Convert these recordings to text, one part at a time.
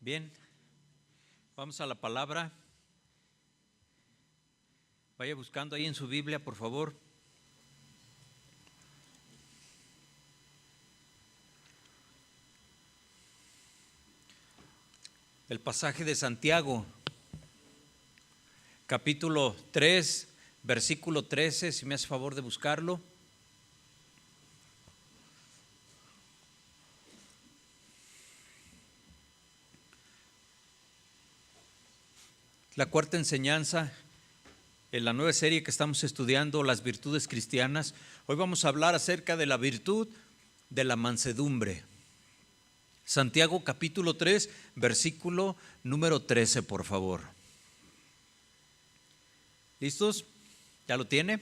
Bien, vamos a la palabra. Vaya buscando ahí en su Biblia, por favor. El pasaje de Santiago, capítulo 3, versículo 13, si me hace favor de buscarlo. La cuarta enseñanza en la nueva serie que estamos estudiando, las virtudes cristianas. Hoy vamos a hablar acerca de la virtud de la mansedumbre. Santiago capítulo 3, versículo número 13, por favor. ¿Listos? ¿Ya lo tiene?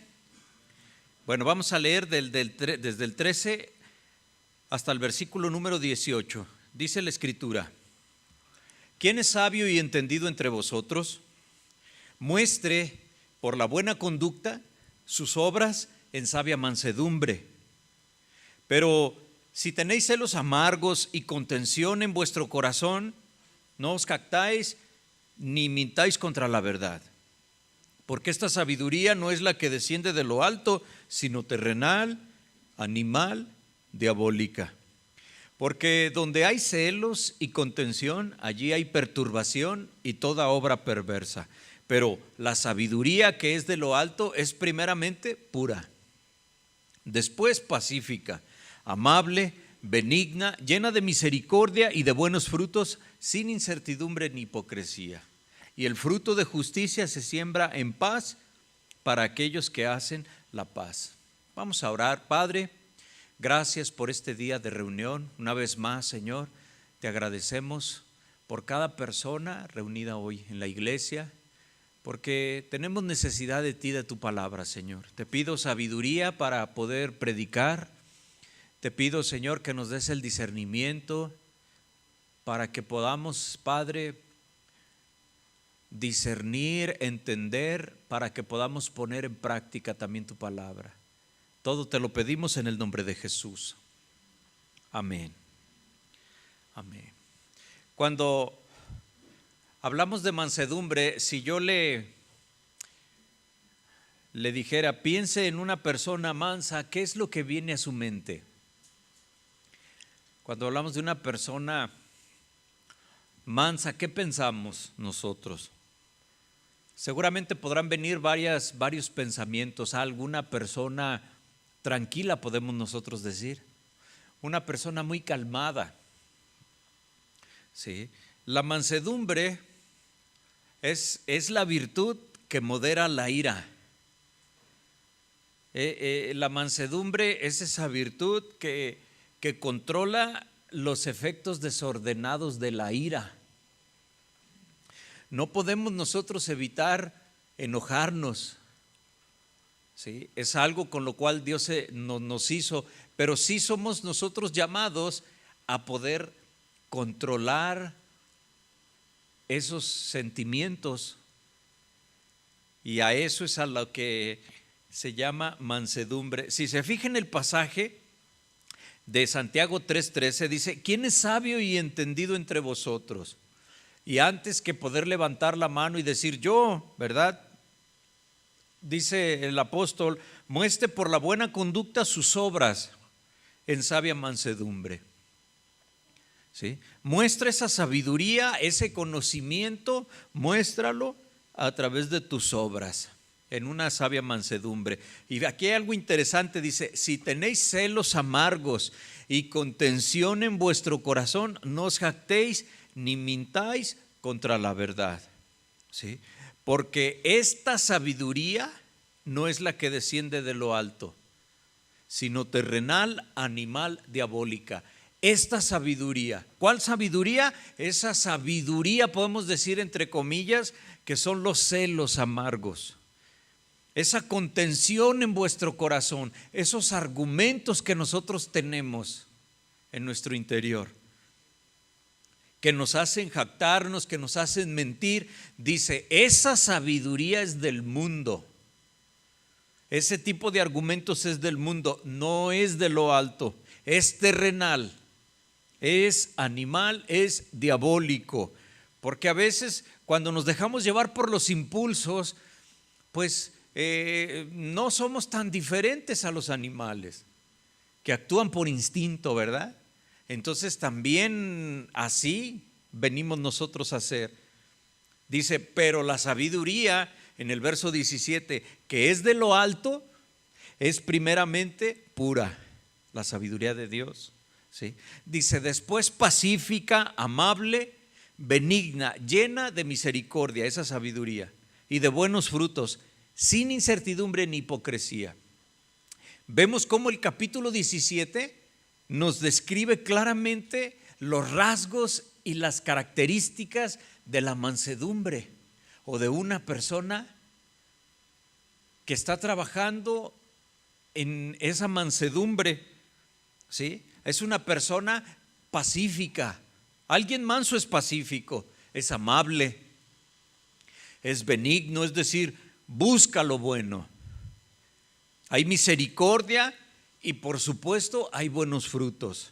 Bueno, vamos a leer desde el 13 hasta el versículo número 18. Dice la Escritura: ¿quién es sabio y entendido entre vosotros? Muestre por la buena conducta sus obras en sabia mansedumbre. Pero si tenéis celos amargos y contención en vuestro corazón, no os jactáis ni mintáis contra la verdad. Porque esta sabiduría no es la que desciende de lo alto, sino terrenal, animal, diabólica. Porque donde hay celos y contención, allí hay perturbación y toda obra perversa. Pero la sabiduría que es de lo alto es primeramente pura, después pacífica, amable, benigna, llena de misericordia y de buenos frutos, sin incertidumbre ni hipocresía. Y el fruto de justicia se siembra en paz para aquellos que hacen la paz. Vamos a orar. Padre, gracias por este día de reunión. Una vez más, Señor, te agradecemos por cada persona reunida hoy en la iglesia, porque tenemos necesidad de ti, de tu palabra, Señor. Te pido sabiduría para poder predicar. Te pido, Señor, que nos des el discernimiento para que podamos, Padre, discernir, entender, para que podamos poner en práctica también tu palabra. Todo te lo pedimos en el nombre de Jesús. Amén. Amén. Cuando hablamos de mansedumbre, si yo le dijera, piense en una persona mansa, ¿qué es lo que viene a su mente? Cuando hablamos de una persona mansa, ¿qué pensamos nosotros? Seguramente podrán venir varios pensamientos. Alguna persona tranquila, podemos nosotros decir. Una persona muy calmada. ¿Sí? La mansedumbre es la virtud que modera la ira. La mansedumbre es esa virtud que controla los efectos desordenados de la ira. No podemos nosotros evitar enojarnos, ¿sí? Es algo con lo cual Dios nos hizo, pero sí somos nosotros llamados a poder controlar esos sentimientos, y a eso es a lo que se llama mansedumbre. Si se fijan en el pasaje de Santiago 3:13, dice: ¿quién es sabio y entendido entre vosotros? Y antes que poder levantar la mano y decir yo, ¿verdad? Dice el apóstol: muestre por la buena conducta sus obras en sabia mansedumbre. ¿Sí? Muestra esa sabiduría, ese conocimiento, muéstralo a través de tus obras, en una sabia mansedumbre. Y aquí hay algo interesante, dice: si tenéis celos amargos y contención en vuestro corazón, no os jactéis ni mintáis contra la verdad. ¿Sí? Porque esta sabiduría no es la que desciende de lo alto, sino terrenal, animal, diabólica. Esta sabiduría, ¿cuál sabiduría? Esa sabiduría, podemos decir entre comillas, que son los celos amargos. Esa contención en vuestro corazón, esos argumentos que nosotros tenemos en nuestro interior, que nos hacen jactarnos, que nos hacen mentir. Dice, esa sabiduría es del mundo. Ese tipo de argumentos es del mundo, no es de lo alto, es terrenal, es animal, es diabólico, porque a veces cuando nos dejamos llevar por los impulsos, pues no somos tan diferentes a los animales que actúan por instinto, ¿verdad? Entonces también así venimos nosotros a ser. Dice, pero la sabiduría, en el verso 17, que es de lo alto, es primeramente pura, la sabiduría de Dios, ¿sí? Dice, después pacífica, amable, benigna, llena de misericordia, esa sabiduría, y de buenos frutos, sin incertidumbre ni hipocresía. Vemos cómo el capítulo 17 nos describe claramente los rasgos y las características de la mansedumbre o de una persona que está trabajando en esa mansedumbre, ¿sí? Es una persona pacífica. Alguien manso es pacífico, es amable, es benigno, es decir, busca lo bueno. Hay misericordia y por supuesto hay buenos frutos.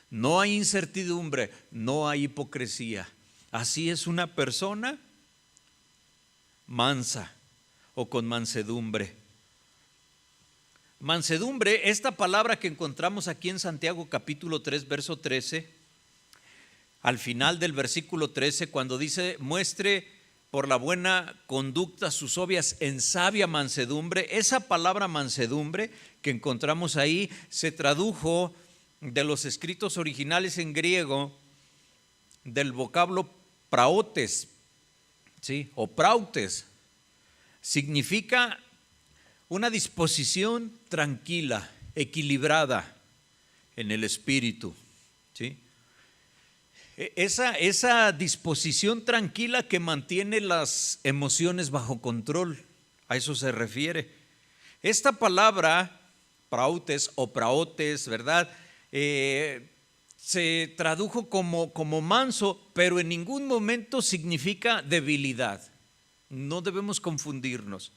No hay incertidumbre, no hay hipocresía. Así es una persona mansa o con mansedumbre. Mansedumbre, esta palabra que encontramos aquí en Santiago capítulo 3, verso 13, al final del versículo 13, cuando dice, muestre por la buena conducta sus obras en sabia mansedumbre, esa palabra mansedumbre que encontramos ahí se tradujo de los escritos originales en griego del vocablo praotes, ¿sí? O prautes. Significa una disposición tranquila, equilibrada en el espíritu, ¿sí? Esa disposición tranquila que mantiene las emociones bajo control, a eso se refiere. Esta palabra, prautes o praotes, ¿verdad? Se tradujo como manso, pero en ningún momento significa debilidad. No debemos confundirnos.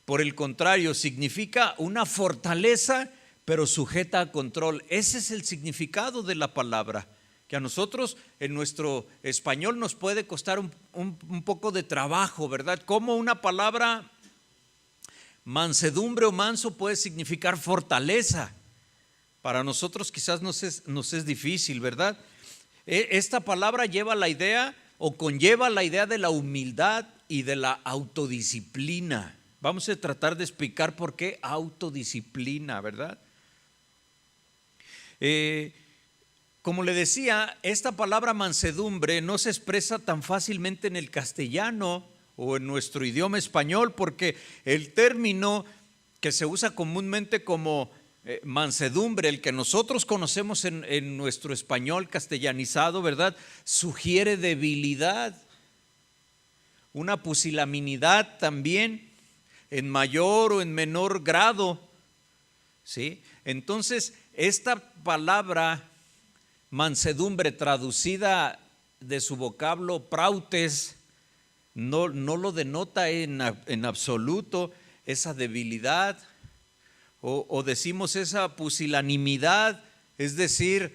Por el contrario, significa una fortaleza, pero sujeta a control. Ese es el significado de la palabra, que a nosotros en nuestro español nos puede costar un poco de trabajo, ¿verdad? Como una palabra mansedumbre o manso puede significar fortaleza. Para nosotros quizás nos es difícil, ¿verdad? Esta palabra lleva la idea o conlleva la idea de la humildad y de la autodisciplina. Vamos a tratar de explicar por qué autodisciplina, ¿verdad? Como le decía, esta palabra mansedumbre no se expresa tan fácilmente en el castellano o en nuestro idioma español, porque el término que se usa comúnmente como mansedumbre, el que nosotros conocemos en nuestro español castellanizado, ¿verdad? Sugiere debilidad, una pusilanimidad también, en mayor o en menor grado, ¿sí? Entonces, esta palabra mansedumbre, traducida de su vocablo prautes, no lo denota en absoluto esa debilidad, o decimos esa pusilanimidad, es decir,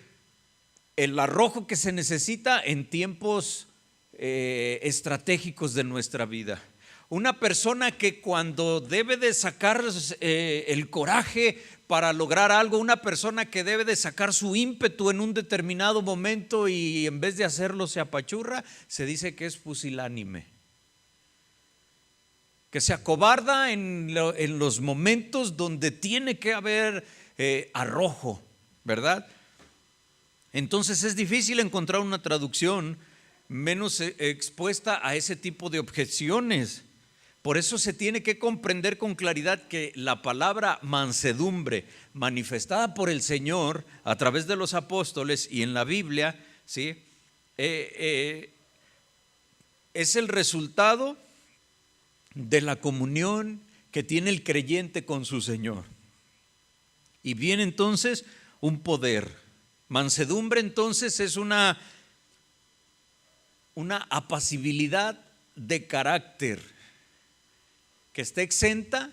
el arrojo que se necesita en tiempos estratégicos de nuestra vida. Una persona que cuando debe de sacar el coraje para lograr algo, una persona que debe de sacar su ímpetu en un determinado momento y en vez de hacerlo se apachurra, se dice que es pusilánime, que se acobarda en los momentos donde tiene que haber arrojo, ¿verdad? Entonces es difícil encontrar una traducción menos expuesta a ese tipo de objeciones. Por eso se tiene que comprender con claridad que la palabra mansedumbre manifestada por el Señor a través de los apóstoles y en la Biblia, ¿sí? Es el resultado de la comunión que tiene el creyente con su Señor. Y viene entonces un poder. Mansedumbre entonces es una apacibilidad de carácter que está exenta,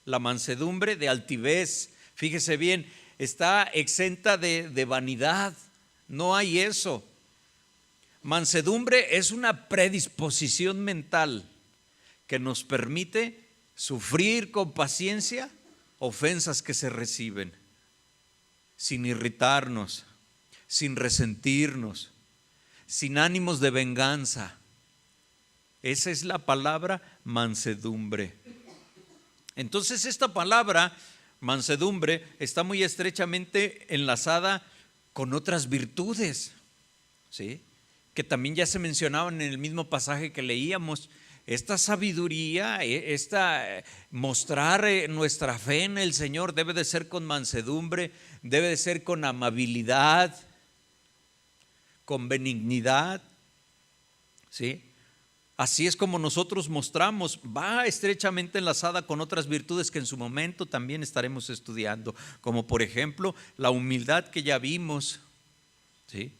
la mansedumbre, de altivez. Fíjese bien, está exenta de vanidad, No hay eso. Mansedumbre es una predisposición mental que nos permite sufrir con paciencia ofensas que se reciben, sin irritarnos, sin resentirnos, sin ánimos de venganza. Esa es la palabra mansedumbre. Entonces esta palabra mansedumbre está muy estrechamente enlazada con otras virtudes, ¿sí?, que también ya se mencionaban en el mismo pasaje que leíamos. Esta sabiduría, mostrar nuestra fe en el Señor debe de ser con mansedumbre, debe de ser con amabilidad, con benignidad, ¿sí? Así es como nosotros mostramos, va estrechamente enlazada con otras virtudes que en su momento también estaremos estudiando, como por ejemplo la humildad que ya vimos, ¿sí?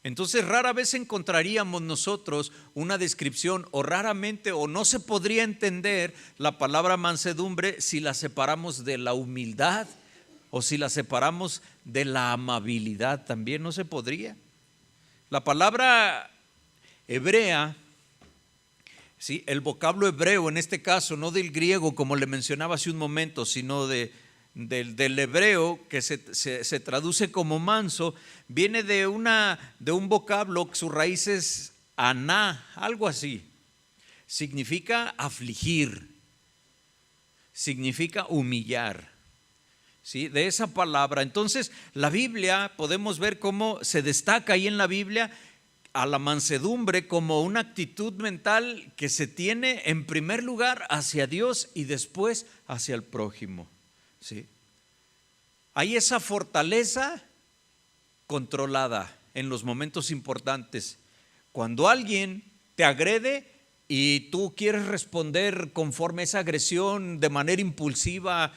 Entonces rara vez encontraríamos nosotros una descripción, o raramente, o no se podría entender la palabra mansedumbre si la separamos de la humildad o si la separamos de la amabilidad. También no se podría. La palabra hebrea, ¿sí?, el vocablo hebreo en este caso, no del griego como le mencionaba hace un momento, sino del hebreo, que se traduce como manso, viene de un vocablo, su raíz es aná, algo así. Significa afligir, significa humillar, ¿sí?, de esa palabra. Entonces la Biblia, podemos ver cómo se destaca ahí en la Biblia a la mansedumbre como una actitud mental que se tiene en primer lugar hacia Dios y después hacia el prójimo, ¿sí? Hay esa fortaleza controlada en los momentos importantes. Cuando alguien te agrede y tú quieres responder conforme a esa agresión de manera impulsiva,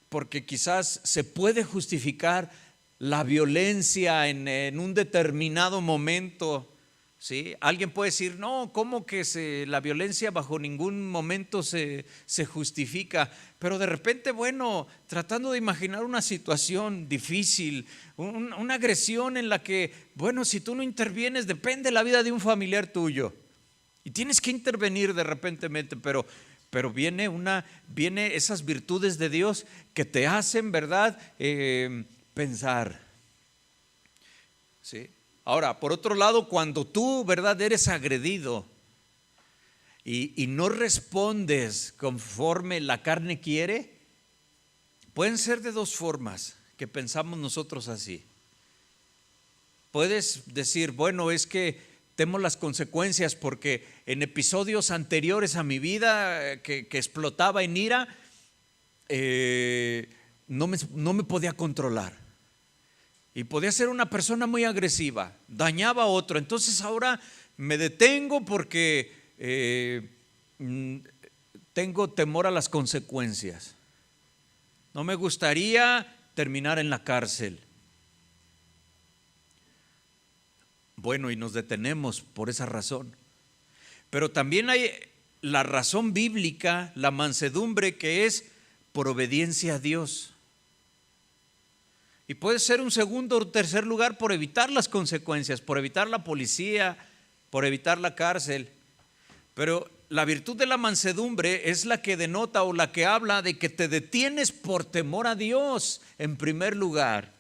porque quizás se puede justificar la violencia en un determinado momento, ¿sí? Alguien puede decir, no, ¿cómo que la violencia bajo ningún momento se justifica? Pero de repente, bueno, tratando de imaginar una situación difícil, una agresión en la que, bueno, si tú no intervienes, depende la vida de un familiar tuyo. Y tienes que intervenir de repentemente, pero viene esas virtudes de Dios que te hacen, ¿verdad?, pensar, ¿sí? Ahora, por otro lado, cuando tú, ¿verdad?, eres agredido y no respondes conforme la carne quiere, pueden ser de dos formas que pensamos nosotros así. Puedes decir, bueno, es que temo las consecuencias porque en episodios anteriores a mi vida que explotaba en ira, no me podía controlar. Y podía ser una persona muy agresiva, dañaba a otro. Entonces ahora me detengo porque tengo temor a las consecuencias. No me gustaría terminar en la cárcel. Bueno, y nos detenemos por esa razón. Pero también hay la razón bíblica, la mansedumbre, que es por obediencia a Dios. Y puede ser un segundo o tercer lugar por evitar las consecuencias, por evitar la policía, por evitar la cárcel. Pero la virtud de la mansedumbre es la que denota o la que habla de que te detienes por temor a Dios en primer lugar,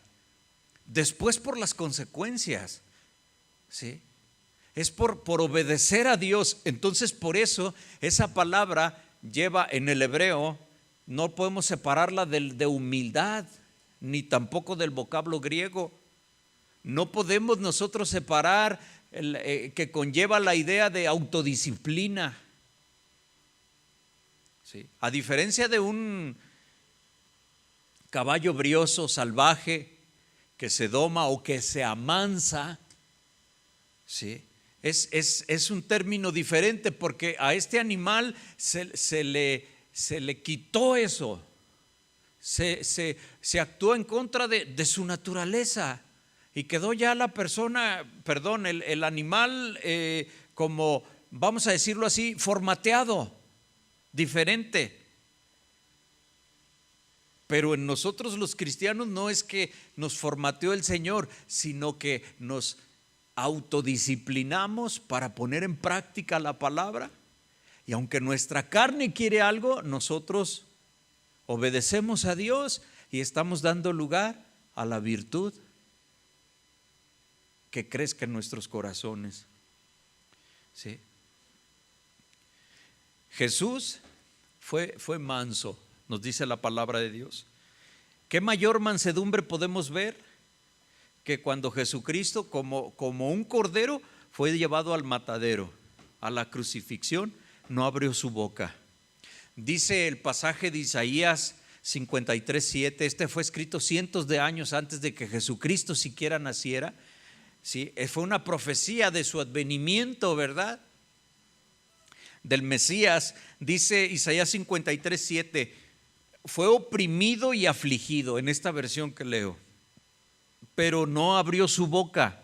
después por las consecuencias, ¿sí? Es por obedecer a Dios. Entonces por eso esa palabra lleva en el hebreo, no podemos separarla de humildad, ni tampoco del vocablo griego. No podemos nosotros separar que conlleva la idea de autodisciplina, ¿sí? A diferencia de un caballo brioso, salvaje, que se doma o que se amansa, ¿sí? Es un término diferente porque a este animal se le quitó eso. Se actuó en contra de su naturaleza y quedó ya la persona, el animal como, vamos a decirlo así, formateado, diferente. Pero en nosotros los cristianos no es que nos formateó el Señor, sino que nos autodisciplinamos para poner en práctica la palabra. Y aunque nuestra carne quiere algo, nosotros obedecemos a Dios y estamos dando lugar a la virtud que crezca en nuestros corazones. ¿Sí? Jesús fue manso, nos dice la palabra de Dios. ¿Qué mayor mansedumbre podemos ver que cuando Jesucristo, como un cordero, fue llevado al matadero, a la crucifixión, no abrió su boca? Dice el pasaje de Isaías 53:7, este fue escrito cientos de años antes de que Jesucristo siquiera naciera. ¿Sí? Fue una profecía de su advenimiento, ¿verdad? Del Mesías. Dice Isaías 53:7, fue oprimido y afligido, en esta versión que leo, pero no abrió su boca.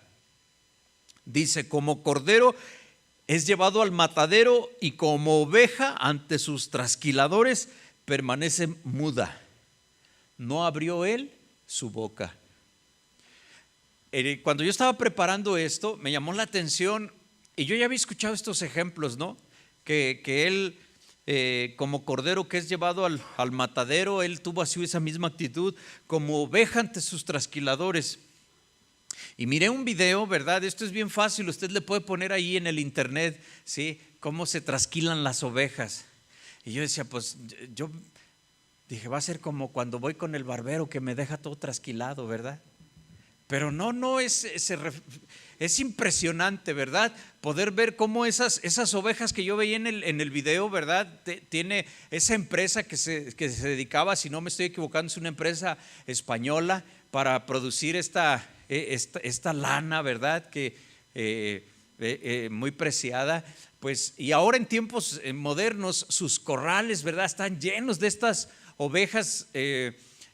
Dice, como cordero es llevado al matadero y como oveja ante sus trasquiladores permanece muda. No abrió él su boca. Cuando yo estaba preparando esto, me llamó la atención, y yo ya había escuchado estos ejemplos, ¿no? Que él, como cordero que es llevado al matadero, él tuvo así esa misma actitud, como oveja ante sus trasquiladores. Y miré un video, ¿verdad? Esto es bien fácil, usted le puede poner ahí en el internet, ¿sí? Cómo se trasquilan las ovejas. Y yo decía, pues yo dije, va a ser como cuando voy con el barbero que me deja todo trasquilado, ¿verdad? Pero no es impresionante, ¿verdad? Poder ver cómo esas ovejas que yo veía en el video, ¿verdad? Tiene esa empresa que se dedicaba, si no me estoy equivocando, es una empresa española para producir esta lana, ¿verdad? Que muy preciada. Pues, y ahora en tiempos modernos, sus corrales, ¿verdad? Están llenos de estas ovejas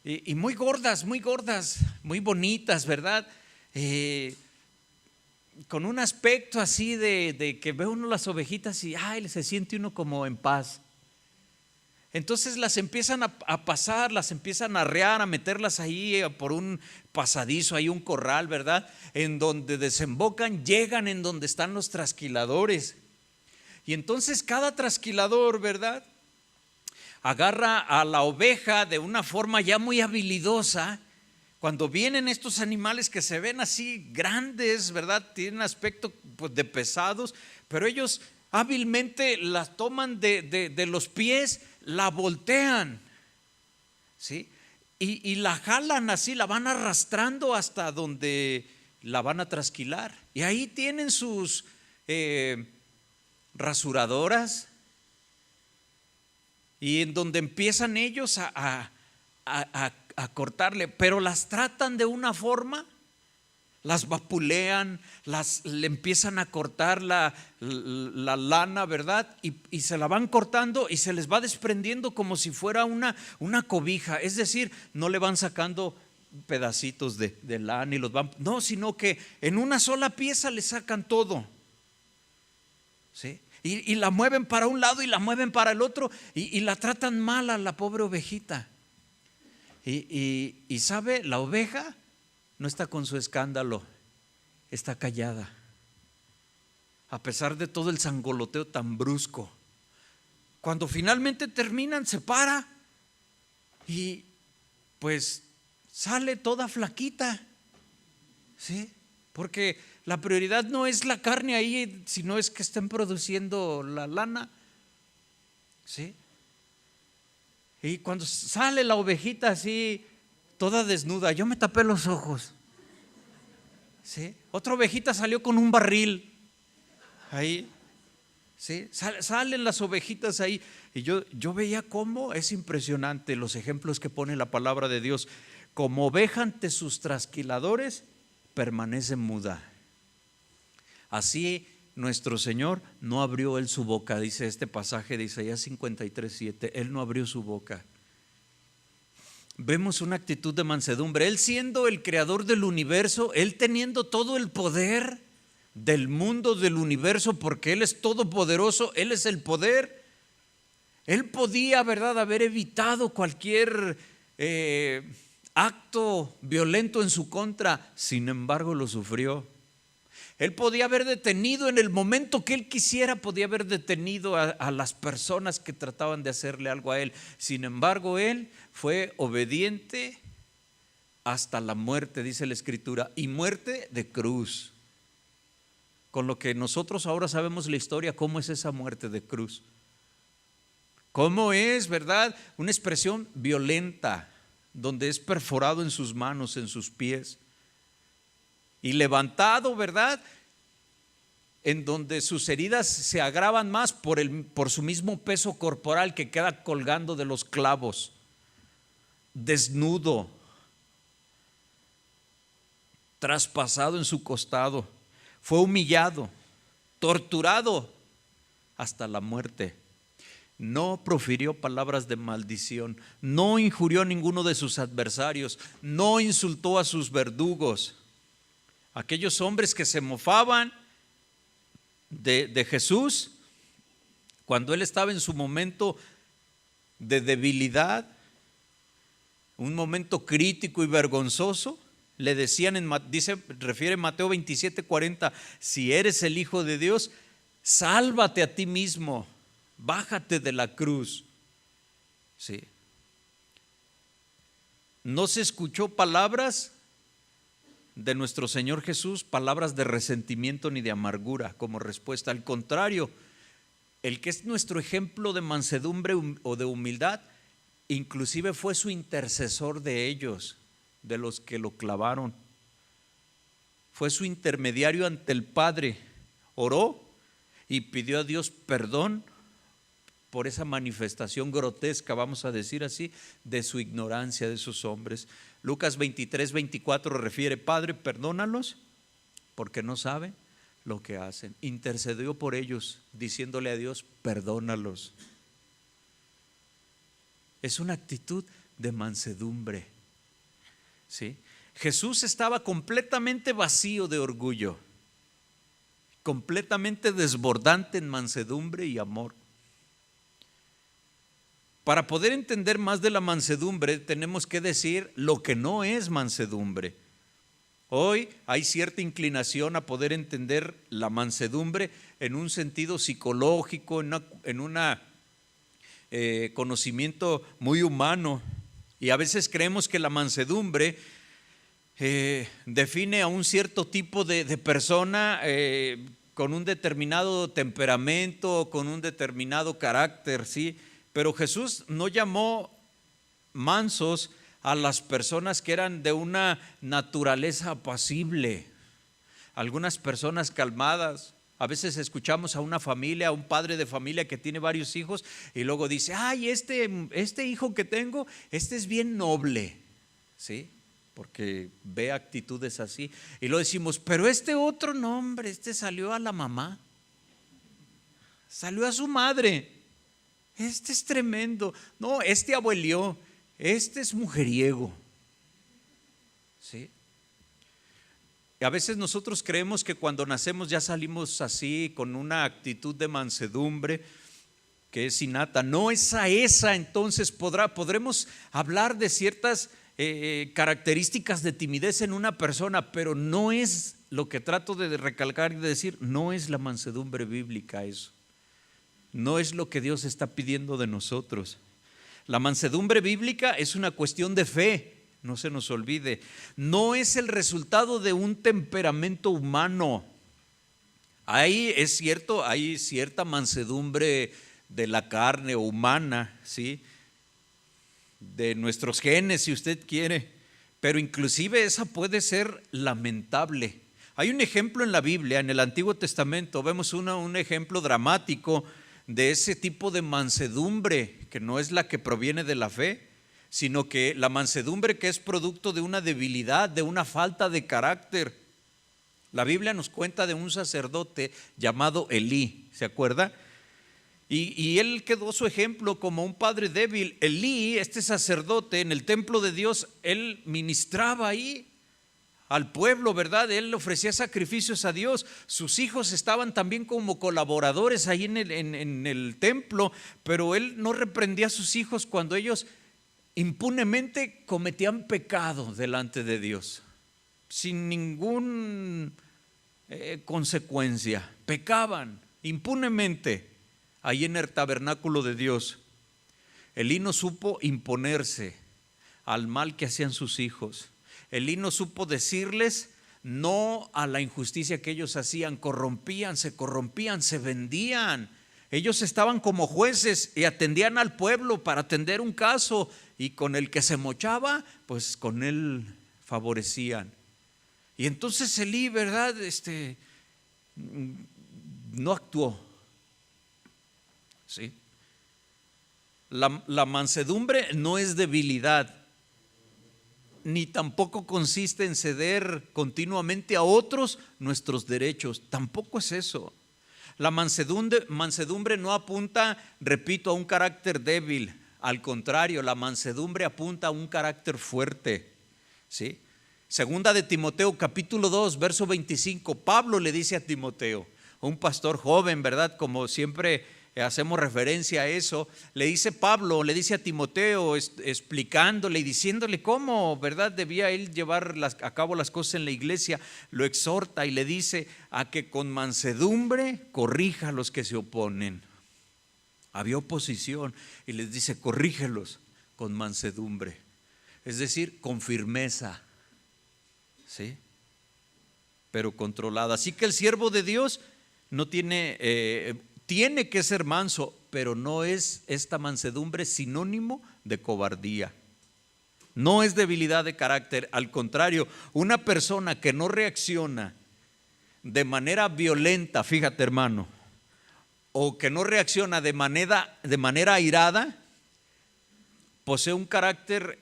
y muy gordas, muy bonitas, ¿verdad? Con un aspecto así de que ve uno las ovejitas y se siente uno como en paz. Entonces las empiezan a pasar, las empiezan a arrear, a meterlas ahí por un pasadizo, ahí un corral, ¿verdad? En donde desembocan, llegan en donde están los trasquiladores. Y entonces cada trasquilador, ¿verdad?, agarra a la oveja de una forma ya muy habilidosa. Cuando vienen estos animales que se ven así grandes, ¿verdad?, tienen aspecto pues de pesados, pero ellos hábilmente las toman de los pies, la voltean, ¿sí? Y la jalan así, la van arrastrando hasta donde la van a trasquilar. Y ahí tienen sus rasuradoras, y en donde empiezan ellos a cortarle, pero las tratan de una forma, las vapulean, le empiezan a cortar la lana, ¿verdad? Y se la van cortando y se les va desprendiendo como si fuera una cobija. Es decir, no le van sacando pedacitos de lana y los van, no, sino que en una sola pieza le sacan todo, ¿sí? Y la mueven para un lado y la mueven para el otro y la tratan mal a la pobre ovejita. Y sabe, la oveja no está con su escándalo, está callada, a pesar de todo el sangoloteo tan brusco. Cuando finalmente terminan, se para y pues sale toda flaquita, ¿sí? Porque la prioridad no es la carne ahí, sino es que estén produciendo la lana, ¿sí? Y cuando sale la ovejita así, toda desnuda, yo me tapé los ojos, ¿sí? Otra ovejita salió con un barril ahí, ¿sí? Salen las ovejitas ahí. Y yo veía cómo es impresionante los ejemplos que pone la palabra de Dios. Como oveja ante sus trasquiladores, permanece muda. Así nuestro Señor no abrió él su boca, dice este pasaje de Isaías 53:7. Él no abrió su boca. Vemos una actitud de mansedumbre. Él siendo el creador del universo, él teniendo todo el poder del mundo, del universo, porque él es todopoderoso, él es el poder. Él podía, ¿verdad?, haber evitado cualquier acto violento en su contra, sin embargo lo sufrió. Él podía haber detenido en el momento que él quisiera, podía haber detenido a las personas que trataban de hacerle algo a él. Sin embargo, él fue obediente hasta la muerte, dice la Escritura, y muerte de cruz. Con lo que nosotros ahora sabemos la historia, cómo es esa muerte de cruz. Cómo es, ¿verdad? Una expresión violenta, donde es perforado en sus manos, en sus pies. Y levantado, ¿verdad? En donde sus heridas se agravan más por su mismo peso corporal, que queda colgando de los clavos, desnudo, traspasado en su costado, fue humillado, torturado hasta la muerte. No profirió palabras de maldición, no injurió a ninguno de sus adversarios, no insultó a sus verdugos. Aquellos hombres que se mofaban de Jesús cuando él estaba en su momento de debilidad, un momento crítico y vergonzoso, le decían, refiere Mateo 27:40, si eres el Hijo de Dios, sálvate a ti mismo, bájate de la cruz. Sí. No se escuchó palabras de nuestro Señor Jesús, palabras de resentimiento ni de amargura como respuesta. Al contrario, el que es nuestro ejemplo de mansedumbre o de humildad, inclusive fue su intercesor de ellos, de los que lo clavaron. Fue su intermediario ante el Padre. Oró y pidió a Dios perdón por esa manifestación grotesca, vamos a decir así, de su ignorancia de esos hombres. Lucas 23:24 refiere, Padre, perdónalos porque no saben lo que hacen. Intercedió por ellos diciéndole a Dios, perdónalos. Es una actitud de mansedumbre. ¿Sí? Jesús estaba completamente vacío de orgullo, completamente desbordante en mansedumbre y amor. Para poder entender más de la mansedumbre, tenemos que decir lo que no es mansedumbre. Hoy hay cierta inclinación a poder entender la mansedumbre en un sentido psicológico, en un conocimiento muy humano. Y a veces creemos que la mansedumbre define a un cierto tipo de persona con un determinado temperamento, con un determinado carácter, ¿sí? Pero Jesús no llamó mansos a las personas que eran de una naturaleza apacible, algunas personas calmadas. A veces escuchamos a una familia, a un padre de familia que tiene varios hijos y luego dice, ay, este hijo que tengo, este es bien noble, ¿sí? Porque ve actitudes así. Y luego decimos, pero este otro no, hombre, este salió a la mamá, salió a su madre, este es tremendo, no, este abuelió, este es mujeriego, ¿sí? Y a veces nosotros creemos que cuando nacemos ya salimos así, con una actitud de mansedumbre que es innata. No es a esa, entonces podremos hablar de ciertas características de timidez en una persona, pero no es lo que trato de recalcar y de decir, no es la mansedumbre bíblica eso. No es lo que Dios está pidiendo de nosotros. La mansedumbre bíblica es una cuestión de fe, no se nos olvide. No es el resultado de un temperamento humano. Ahí es cierto, hay cierta mansedumbre de la carne o humana, ¿sí? De nuestros genes, si usted quiere, pero inclusive esa puede ser lamentable. Hay un ejemplo en la Biblia, en el Antiguo Testamento, vemos un ejemplo dramático de ese tipo de mansedumbre, que no es la que proviene de la fe, sino que la mansedumbre que es producto de una debilidad, de una falta de carácter. La Biblia nos cuenta de un sacerdote llamado Elí, ¿se acuerda? Y él quedó su ejemplo como un padre débil. Elí, este sacerdote en el templo de Dios, él ministraba ahí al pueblo, ¿verdad? Él ofrecía sacrificios a Dios. Sus hijos estaban también como colaboradores ahí en el templo, pero él no reprendía a sus hijos cuando ellos impunemente cometían pecado delante de Dios, sin ninguna consecuencia. Pecaban impunemente ahí en el tabernáculo de Dios. Elí no supo imponerse al mal que hacían sus hijos. Elí no supo decirles no a la injusticia que ellos hacían. Corrompían, se vendían. Ellos estaban como jueces y atendían al pueblo para atender un caso, y con el que se mochaba, pues con él favorecían. Y entonces Elí, ¿verdad? No actuó. ¿Sí? La mansedumbre no es debilidad, ni tampoco consiste en ceder continuamente a otros nuestros derechos. Tampoco es eso. La mansedumbre no apunta, repito, a un carácter débil. Al contrario, la mansedumbre apunta a un carácter fuerte. ¿Sí? Segunda de Timoteo capítulo 2 verso 25, Pablo le dice a Timoteo, un pastor joven, ¿verdad? Como siempre hacemos referencia a eso, le dice a Timoteo, explicándole y diciéndole cómo, ¿verdad?, debía él llevar a cabo las cosas en la iglesia. Lo exhorta y le dice a que con mansedumbre corrija a los que se oponen. Había oposición y les dice: corrígelos con mansedumbre, es decir, con firmeza, ¿sí?, pero controlada. Así que el siervo de Dios no tiene que ser manso, pero no es esta mansedumbre sinónimo de cobardía. No es debilidad de carácter. Al contrario, una persona que no reacciona de manera violenta, fíjate hermano, o que no reacciona de manera airada, posee un carácter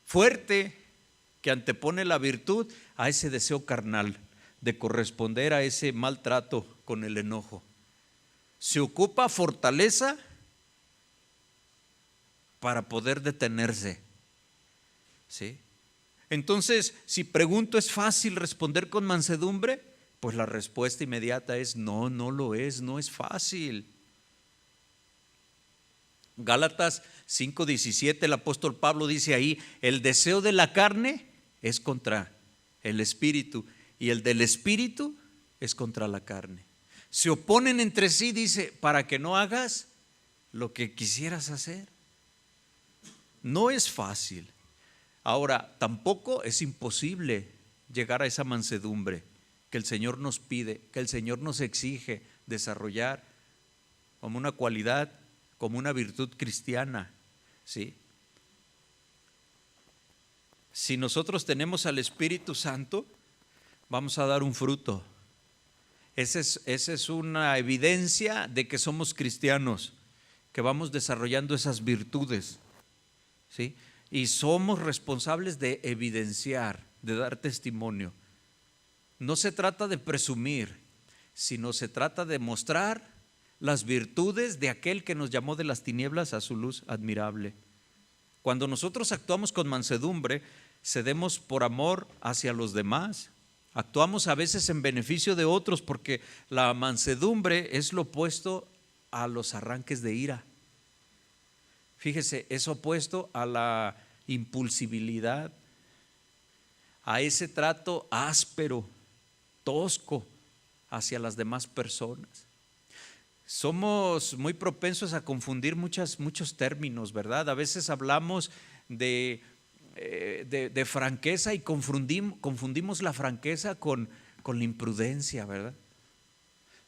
fuerte que antepone la virtud a ese deseo carnal de corresponder a ese maltrato con el enojo. Se ocupa fortaleza para poder detenerse, ¿sí? Entonces, si pregunto, ¿es fácil responder con mansedumbre? Pues la respuesta inmediata es no, no lo es, no es fácil. Gálatas 5:17, el apóstol Pablo dice ahí: el deseo de la carne es contra el espíritu y el del espíritu es contra la carne. Se oponen entre sí, dice, para que no hagas lo que quisieras hacer. No es fácil. Ahora, tampoco es imposible llegar a esa mansedumbre que el Señor nos pide, que el Señor nos exige desarrollar como una cualidad, como una virtud cristiana, ¿sí? Si nosotros tenemos al Espíritu Santo, vamos a dar un fruto. Esa es una evidencia de que somos cristianos, que vamos desarrollando esas virtudes, ¿sí? Y somos responsables de evidenciar, de dar testimonio. No se trata de presumir, sino se trata de mostrar las virtudes de aquel que nos llamó de las tinieblas a su luz admirable. Cuando nosotros actuamos con mansedumbre, cedemos por amor hacia los demás. Actuamos a veces en beneficio de otros, porque la mansedumbre es lo opuesto a los arranques de ira. Fíjese, es opuesto a la impulsibilidad, a ese trato áspero, tosco hacia las demás personas. Somos muy propensos a confundir muchos términos, ¿verdad? A veces hablamos de franqueza y confundimos la franqueza con la imprudencia, ¿verdad?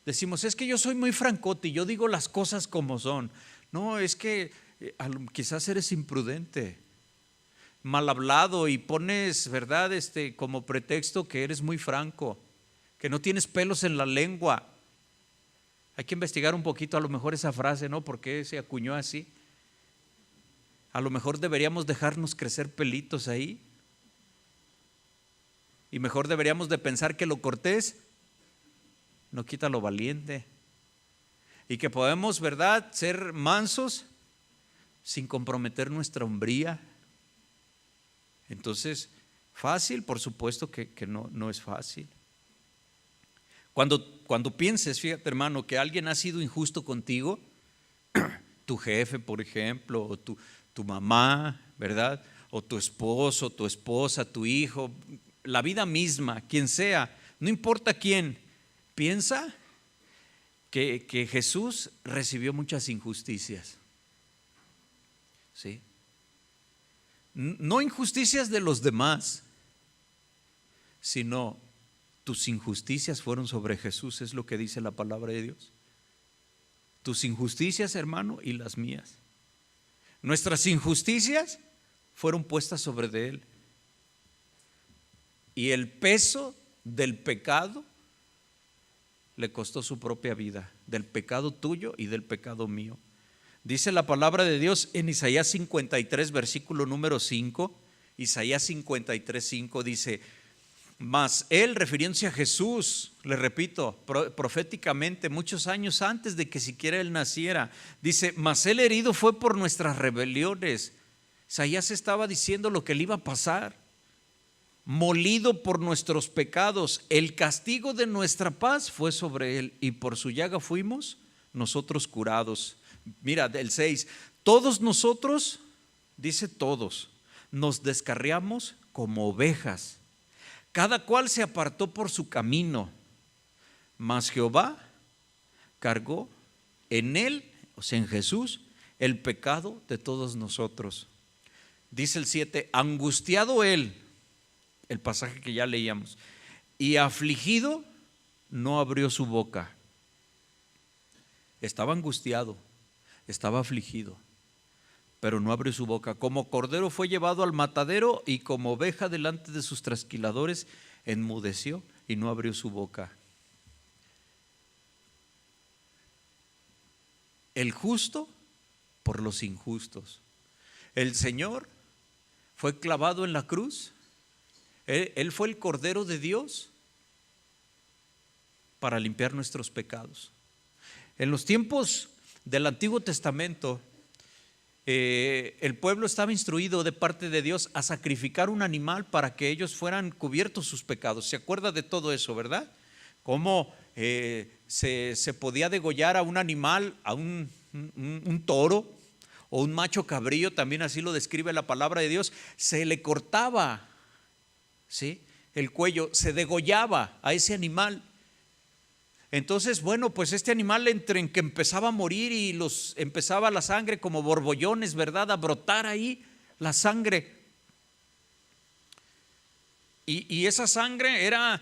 Decimos: es que yo soy muy francote y yo digo las cosas como son. No, es que quizás eres imprudente, mal hablado, y pones, ¿verdad?, como pretexto que eres muy franco, que no tienes pelos en la lengua. Hay que investigar un poquito a lo mejor esa frase, ¿no? ¿Por qué se acuñó así? A lo mejor deberíamos dejarnos crecer pelitos ahí, y mejor deberíamos de pensar que lo cortés no quita lo valiente, y que podemos, ¿verdad?, ser mansos sin comprometer nuestra hombría. Entonces, fácil, por supuesto que no es fácil. Cuando pienses, fíjate hermano, que alguien ha sido injusto contigo, tu jefe por ejemplo, o tu mamá, ¿verdad? O tu esposo, tu esposa, tu hijo, la vida misma, quien sea, no importa quién, piensa que Jesús recibió muchas injusticias, ¿sí? No injusticias de los demás, sino tus injusticias fueron sobre Jesús, es lo que dice la palabra de Dios. Tus injusticias, hermano, y las mías. Nuestras injusticias fueron puestas sobre de Él. Y el peso del pecado le costó su propia vida, del pecado tuyo y del pecado mío. Dice la palabra de Dios en Isaías 53, versículo número 5. Isaías 53, 5 dice: mas Él, refiriéndose a Jesús, le repito, proféticamente, muchos años antes de que siquiera Él naciera, dice: mas Él herido fue por nuestras rebeliones. Isaías estaba diciendo lo que le iba a pasar. Molido por nuestros pecados, el castigo de nuestra paz fue sobre Él, y por su llaga fuimos nosotros curados. Mira, del 6, todos nosotros, dice todos, nos descarriamos como ovejas, cada cual se apartó por su camino, mas Jehová cargó en Él, o sea en Jesús, el pecado de todos nosotros. Dice el 7, angustiado Él, el pasaje que ya leíamos, y afligido, no abrió su boca. Estaba angustiado, estaba afligido, pero no abrió su boca. Como cordero fue llevado al matadero, y como oveja delante de sus trasquiladores, enmudeció y no abrió su boca. El justo por los injustos. El Señor fue clavado en la cruz. Él fue el Cordero de Dios para limpiar nuestros pecados. En los tiempos del Antiguo Testamento, el pueblo estaba instruido de parte de Dios a sacrificar un animal para que ellos fueran cubiertos sus pecados. ¿Se acuerda de todo eso, verdad? Cómo se podía degollar a un animal, a un toro o un macho cabrío, también así lo describe la palabra de Dios. Se le cortaba, ¿sí?, el cuello, se degollaba a ese animal. Entonces, bueno, pues este animal, entre en que empezaba a morir y empezaba la sangre como borbollones, ¿verdad?, a brotar ahí la sangre. Y esa sangre era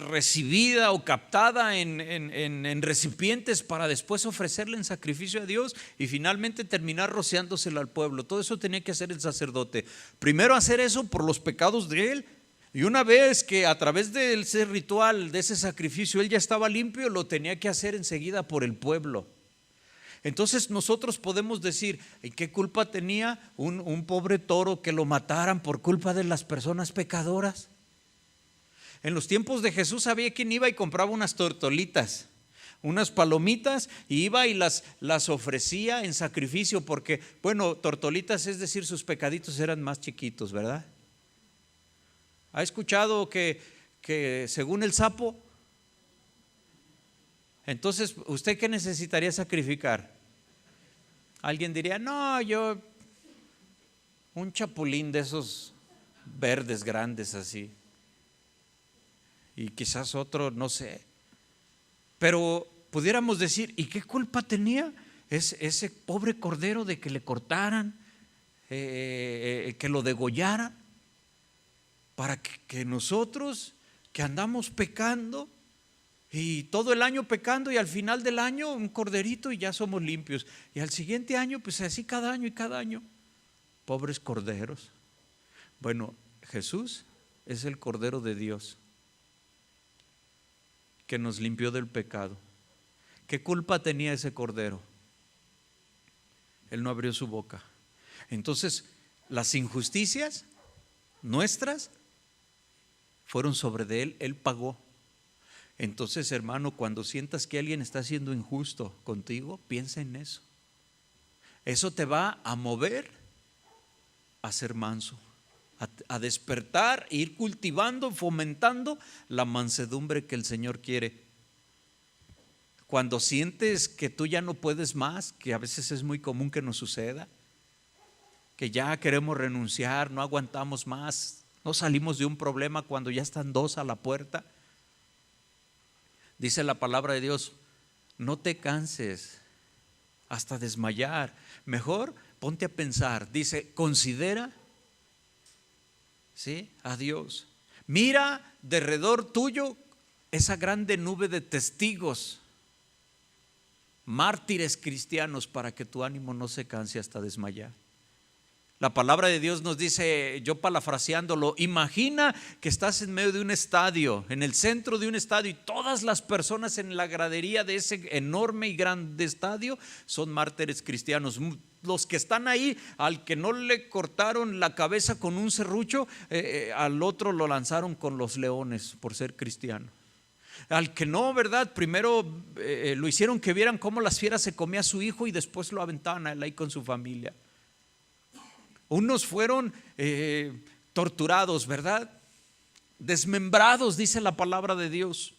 recibida o captada en recipientes para después ofrecerle en sacrificio a Dios y finalmente terminar rociándosela al pueblo. Todo eso tenía que hacer el sacerdote. Primero hacer eso por los pecados de él, y una vez que a través de ese ritual, de ese sacrificio, él ya estaba limpio, lo tenía que hacer enseguida por el pueblo. Entonces nosotros podemos decir: ¿y qué culpa tenía un pobre toro que lo mataran por culpa de las personas pecadoras? En los tiempos de Jesús había quien iba y compraba unas tortolitas, unas palomitas, y iba y las ofrecía en sacrificio, porque, bueno, tortolitas, es decir, sus pecaditos eran más chiquitos, ¿verdad? ¿Ha escuchado que según el sapo? Entonces, ¿usted qué necesitaría sacrificar? Alguien diría: no, yo un chapulín de esos verdes grandes así, y quizás otro, no sé. Pero pudiéramos decir: ¿y qué culpa tenía ese pobre cordero de que le cortaran, que lo degollaran, para que nosotros, que andamos pecando y todo el año pecando, y al final del año un corderito y ya somos limpios, y al siguiente año pues así cada año y cada año? Pobres corderos. Bueno, Jesús es el Cordero de Dios que nos limpió del pecado. ¿Qué culpa tenía ese cordero? Él no abrió su boca. Entonces, las injusticias nuestras fueron sobre de él, él pagó. Entonces, hermano, cuando sientas que alguien está siendo injusto contigo, piensa en eso. Eso te va a mover a ser manso, a despertar e ir cultivando, fomentando la mansedumbre que el Señor quiere. Cuando sientes que tú ya no puedes más, que a veces es muy común que nos suceda, que ya queremos renunciar, no aguantamos más, no salimos de un problema cuando ya están dos a la puerta. Dice la palabra de Dios, no te canses hasta desmayar, mejor ponte a pensar. Dice, considera, ¿sí?, a Dios. Mira derredor tuyo esa grande nube de testigos, mártires cristianos, para que tu ánimo no se canse hasta desmayar. La palabra de Dios nos dice, yo parafraseándolo, imagina que estás en medio de un estadio, en el centro de un estadio, y todas las personas en la gradería de ese enorme y grande estadio son mártires cristianos. Los que están ahí, al que no le cortaron la cabeza con un serrucho, al otro lo lanzaron con los leones por ser cristiano. Al que no, ¿verdad? Primero lo hicieron que vieran cómo las fieras se comía a su hijo y después lo aventaban a él ahí con su familia. Unos fueron torturados, ¿verdad? Desmembrados, dice la palabra de Dios.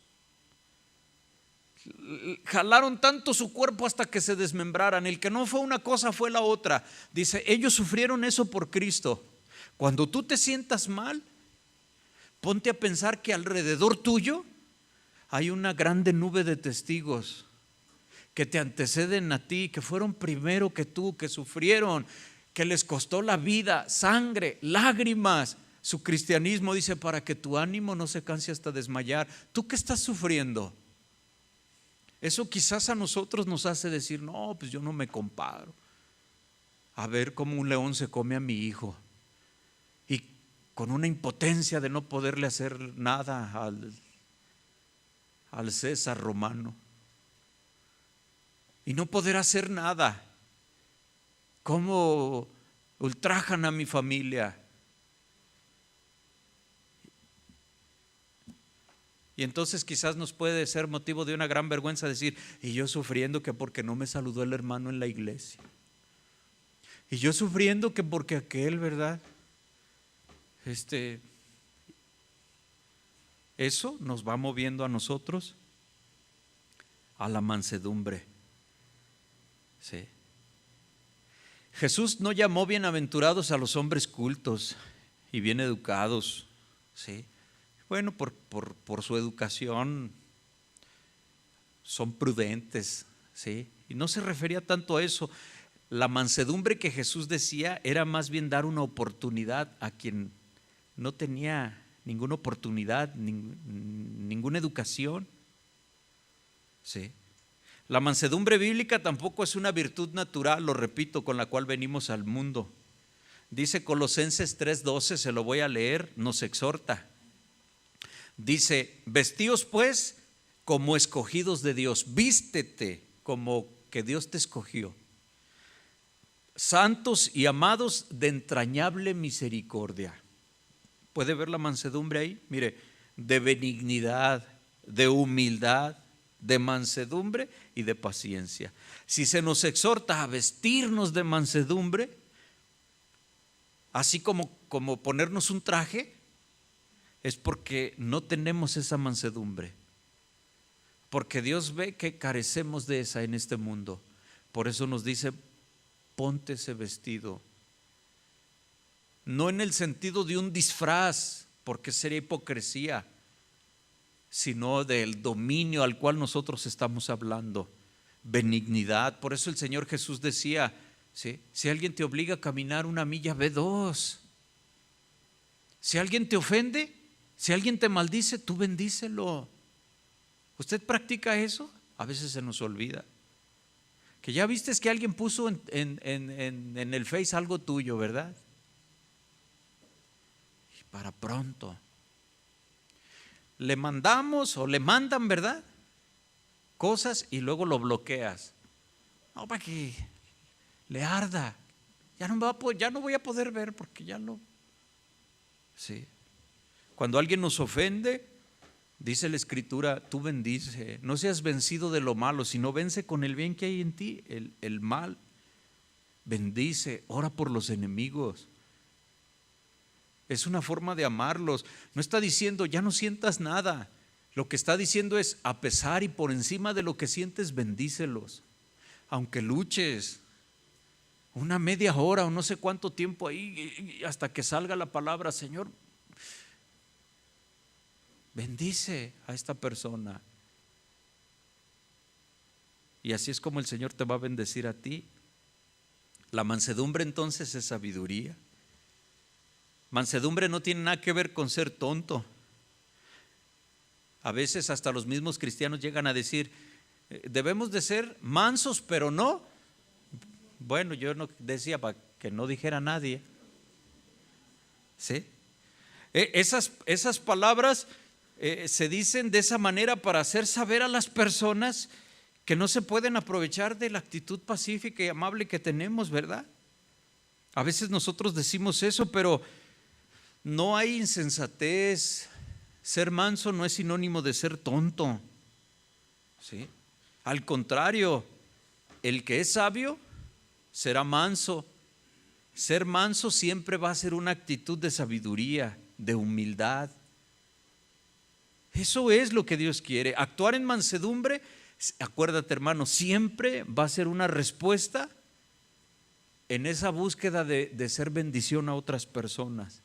Jalaron tanto su cuerpo hasta que se desmembraran. El que no fue una cosa fue la otra. Dice, ellos sufrieron eso por Cristo. Cuando tú te sientas mal, ponte a pensar que alrededor tuyo hay una grande nube de testigos que te anteceden a ti, que fueron primero que tú, que sufrieron, que les costó la vida, sangre, lágrimas, su cristianismo. Dice, para que tu ánimo no se canse hasta desmayar. ¿Tú qué estás sufriendo? Eso quizás a nosotros nos hace decir, no, pues yo no me comparo. A ver cómo un león se come a mi hijo, y con una impotencia de no poderle hacer nada al César romano, y no poder hacer nada. Cómo ultrajan a mi familia. Y entonces quizás nos puede ser motivo de una gran vergüenza decir, y yo sufriendo que porque no me saludó el hermano en la iglesia, y yo sufriendo que porque aquel, ¿verdad? Eso nos va moviendo a nosotros a la mansedumbre. Sí. Jesús no llamó bienaventurados a los hombres cultos y bien educados, ¿sí? Bueno, por su educación son prudentes, ¿sí? Y no se refería tanto a eso. La mansedumbre que Jesús decía era más bien dar una oportunidad a quien no tenía ninguna oportunidad, ninguna educación, ¿sí? La mansedumbre bíblica tampoco es una virtud natural, lo repito, con la cual venimos al mundo. Dice Colosenses 3:12, se lo voy a leer, nos exhorta. Dice, vestíos pues como escogidos de Dios, vístete como que Dios te escogió, santos y amados de entrañable misericordia. ¿Puede ver la mansedumbre ahí? Mire, de benignidad, de humildad, de mansedumbre y de paciencia. Si se nos exhorta a vestirnos de mansedumbre, así como ponernos un traje, es porque no tenemos esa mansedumbre, porque Dios ve que carecemos de esa en este mundo. Por eso nos dice, ponte ese vestido, no en el sentido de un disfraz, porque sería hipocresía, sino del dominio al cual nosotros estamos hablando, benignidad. Por eso el Señor Jesús decía, ¿sí?, si alguien te obliga a caminar una milla, ve dos. Si alguien te ofende, si alguien te maldice, tú bendícelo. ¿Usted practica eso? A veces se nos olvida. Que ya viste que alguien puso en el Face algo tuyo, ¿verdad? Y para pronto le mandamos o le mandan, ¿verdad?, cosas, y luego lo bloqueas. No, para que le arda. Ya no voy a poder ver porque ya no. Sí. Cuando alguien nos ofende, dice la Escritura, tú bendice, no seas vencido de lo malo, sino vence con el bien que hay en ti, el mal. Bendice, ora por los enemigos. Es una forma de amarlos. No está diciendo ya no sientas nada. Lo que está diciendo es, a pesar y por encima de lo que sientes, bendícelos. Aunque luches, una media hora o no sé cuánto tiempo ahí hasta que salga la palabra. Señor, bendice a esta persona. Y así es como el Señor te va a bendecir a ti. La mansedumbre entonces es sabiduría. Mansedumbre no tiene nada que ver con ser tonto. A veces hasta los mismos cristianos llegan a decir, debemos de ser mansos, pero no. Bueno, yo no decía para que no dijera nadie. ¿Sí? Esas palabras se dicen de esa manera para hacer saber a las personas que no se pueden aprovechar de la actitud pacífica y amable que tenemos, ¿verdad? A veces nosotros decimos eso, pero no hay insensatez. Ser manso no es sinónimo de ser tonto, ¿sí? Al contrario, el que es sabio será manso. Ser manso siempre va a ser una actitud de sabiduría, de humildad. Eso es lo que Dios quiere. Actuar en mansedumbre, acuérdate, hermano, siempre va a ser una respuesta en esa búsqueda de ser bendición a otras personas.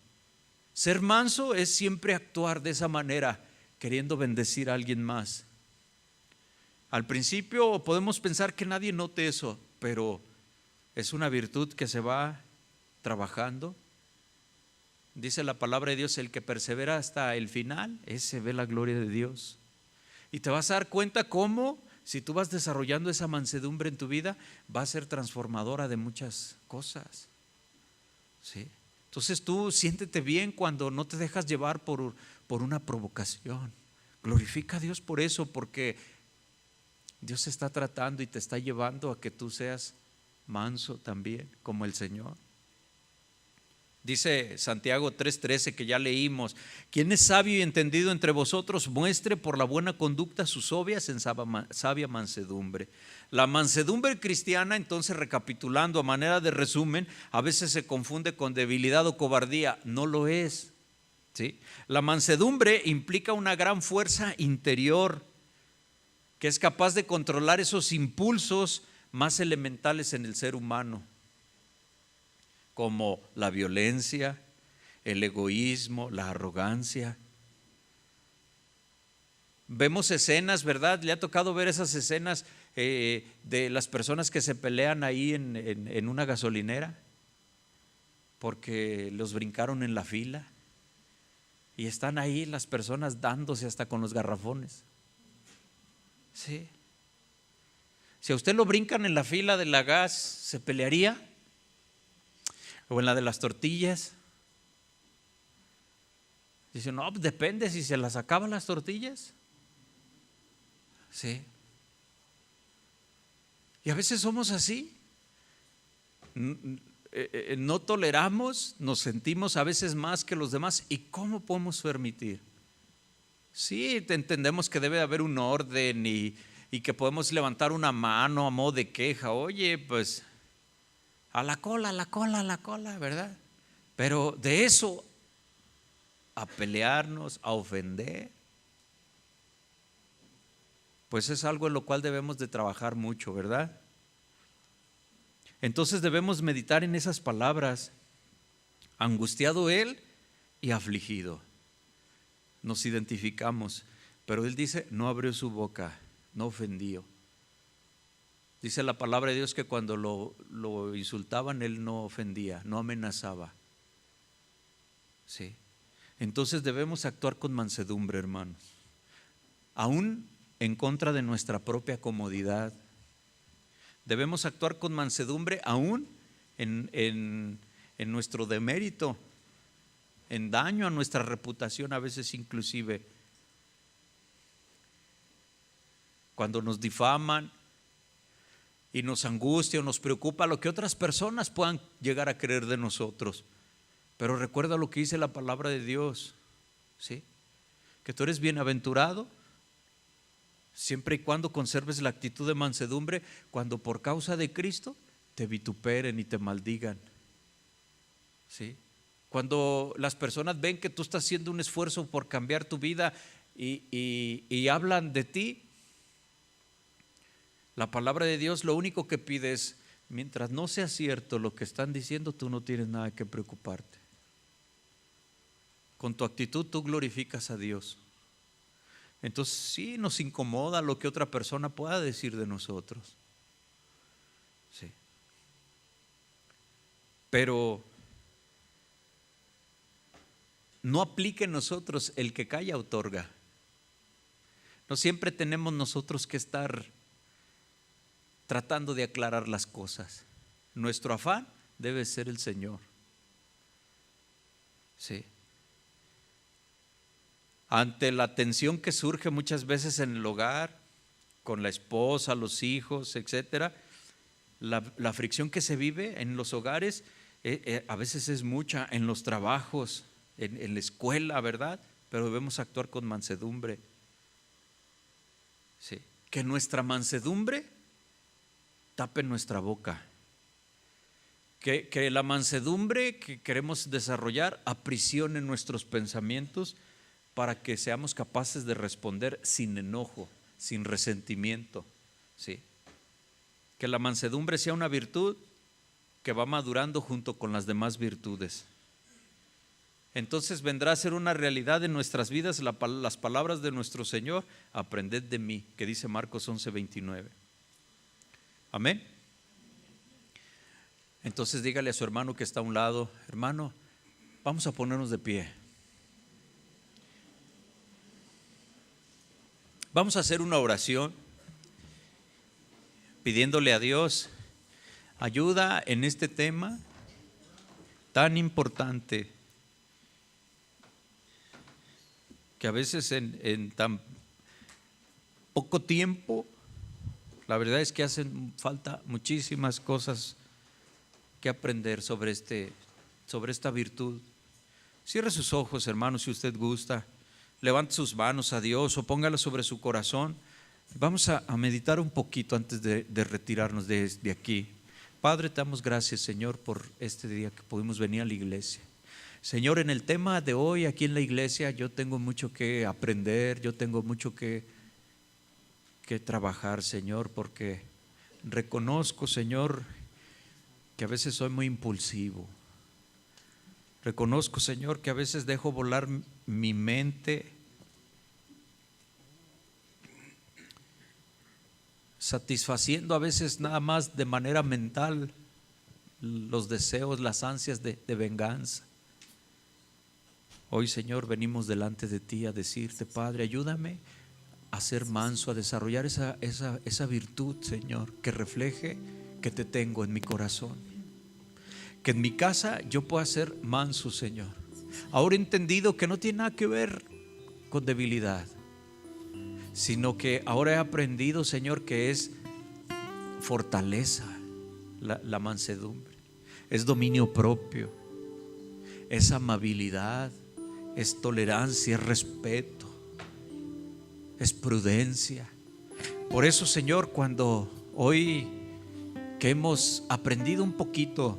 Ser manso es siempre actuar de esa manera, queriendo bendecir a alguien más. Al principio podemos pensar que nadie note eso, pero es una virtud que se va trabajando. Dice la palabra de Dios, el que persevera hasta el final, ese ve la gloria de Dios. Y te vas a dar cuenta cómo, si tú vas desarrollando esa mansedumbre en tu vida, va a ser transformadora de muchas cosas. ¿Sí? Entonces tú siéntete bien cuando no te dejas llevar por una provocación. Glorifica a Dios por eso, porque Dios está tratando y te está llevando a que tú seas manso también, como el Señor. Dice Santiago 3:13 que ya leímos, quien es sabio y entendido entre vosotros, muestre por la buena conducta sus obras en sabia mansedumbre. La mansedumbre cristiana, entonces, recapitulando a manera de resumen, a veces se confunde con debilidad o cobardía. No lo es, ¿sí? La mansedumbre implica una gran fuerza interior que es capaz de controlar esos impulsos más elementales en el ser humano, como la violencia, el egoísmo, la arrogancia. Vemos escenas, ¿verdad? ¿Le ha tocado ver esas escenas de las personas que se pelean ahí en una gasolinera? Porque los brincaron en la fila y están ahí las personas dándose hasta con los garrafones. Sí. Si a usted lo brincan en la fila de la gas, ¿se pelearía? ¿O en la de las tortillas? Dice, no, pues depende si se las acaban las tortillas. Sí. Y a veces somos así. No toleramos, nos sentimos a veces más que los demás. ¿Y cómo podemos permitir? Sí, entendemos que debe haber un orden y que podemos levantar una mano a modo de queja. Oye, pues a la cola, ¿verdad? Pero de eso a pelearnos, a ofender, pues es algo en lo cual debemos de trabajar mucho, ¿verdad? Entonces debemos meditar en esas palabras, angustiado él y afligido. Nos identificamos, pero él dice, no abrió su boca, no ofendió. Dice la palabra de Dios que cuando lo insultaban, él no ofendía, no amenazaba. ¿Sí? Entonces debemos actuar con mansedumbre, hermanos, aún en contra de nuestra propia comodidad. Debemos actuar con mansedumbre aún en nuestro demérito, en daño a nuestra reputación, a veces inclusive. Cuando nos difaman y nos angustia o nos preocupa lo que otras personas puedan llegar a creer de nosotros. Pero recuerda lo que dice la palabra de Dios, ¿sí? Que tú eres bienaventurado siempre y cuando conserves la actitud de mansedumbre, cuando por causa de Cristo te vituperen y te maldigan, ¿sí? Cuando las personas ven que tú estás haciendo un esfuerzo por cambiar tu vida y hablan de ti, la palabra de Dios lo único que pide es mientras no sea cierto lo que están diciendo, tú no tienes nada que preocuparte. Con tu actitud tú glorificas a Dios. Entonces sí nos incomoda lo que otra persona pueda decir de nosotros. Sí. Pero no aplique en nosotros el que calla otorga. No siempre tenemos nosotros que estar tratando de aclarar las cosas. Nuestro afán debe ser el Señor. Sí. Ante la tensión que surge muchas veces en el hogar, con la esposa, los hijos, etcétera, la fricción que se vive en los hogares a veces es mucha, en los trabajos, en la escuela, ¿verdad? Pero debemos actuar con mansedumbre. Sí. Que nuestra mansedumbre tape nuestra boca. Que la mansedumbre que queremos desarrollar aprisione nuestros pensamientos para que seamos capaces de responder sin enojo, sin resentimiento. ¿Sí? Que la mansedumbre sea una virtud que va madurando junto con las demás virtudes. Entonces vendrá a ser una realidad en nuestras vidas las palabras de nuestro Señor: aprended de mí, que dice Marcos 11:29. Amén. Entonces dígale a su hermano que está a un lado: hermano, vamos a ponernos de pie. Vamos a hacer una oración pidiéndole a Dios ayuda en este tema tan importante, que a veces en tan poco tiempo, la verdad es que hacen falta muchísimas cosas que aprender sobre esta virtud. Cierre sus ojos, hermano, si usted gusta. Levante sus manos a Dios o póngalas sobre su corazón. Vamos a meditar un poquito antes de retirarnos de aquí. Padre, te damos gracias, Señor, por este día que pudimos venir a la iglesia. Señor, en el tema de hoy aquí en la iglesia yo tengo mucho que aprender, yo tengo mucho que trabajar, Señor, porque reconozco, Señor, que a veces soy muy impulsivo. Reconozco, Señor, que a veces dejo volar mi mente, satisfaciendo a veces nada más de manera mental los deseos, las ansias de venganza. Hoy, Señor, venimos delante de ti a decirte: Padre, ayúdame a ser manso, a desarrollar esa virtud, Señor, que refleje que te tengo en mi corazón. Que en mi casa yo pueda ser manso, Señor. Ahora he entendido que no tiene nada que ver con debilidad, sino que ahora he aprendido, Señor, que es fortaleza, la mansedumbre. Es dominio propio, es amabilidad, es tolerancia, es respeto, es prudencia. Por eso, Señor, cuando hoy que hemos aprendido un poquito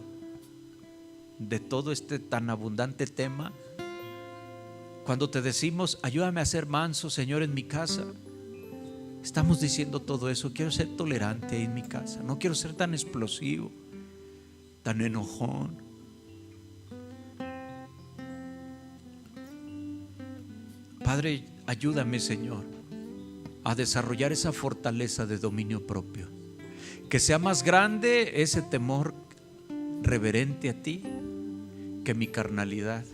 de todo este tan abundante tema, cuando te decimos ayúdame a ser manso, Señor, en mi casa, estamos diciendo todo eso. Quiero ser tolerante en mi casa, no quiero ser tan explosivo, tan enojón. Padre, ayúdame, Señor, a desarrollar esa fortaleza de dominio propio, que sea más grande ese temor reverente a ti que mi carnalidad.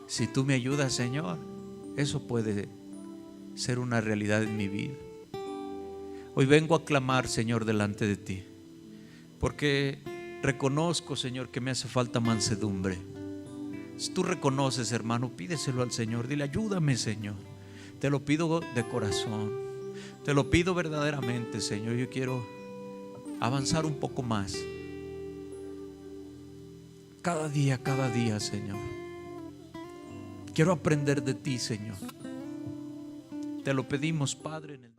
Si tú me ayudas, Señor, eso puede ser una realidad en mi vida. Hoy vengo a clamar, Señor, delante de ti, porque reconozco, Señor, que me hace falta mansedumbre. Si tú reconoces, hermano, pídeselo al Señor. Dile: ayúdame, Señor. Te lo pido de corazón, te lo pido verdaderamente, Señor. Yo quiero avanzar un poco más. Cada día, Señor. Quiero aprender de ti, Señor. Te lo pedimos, Padre, en el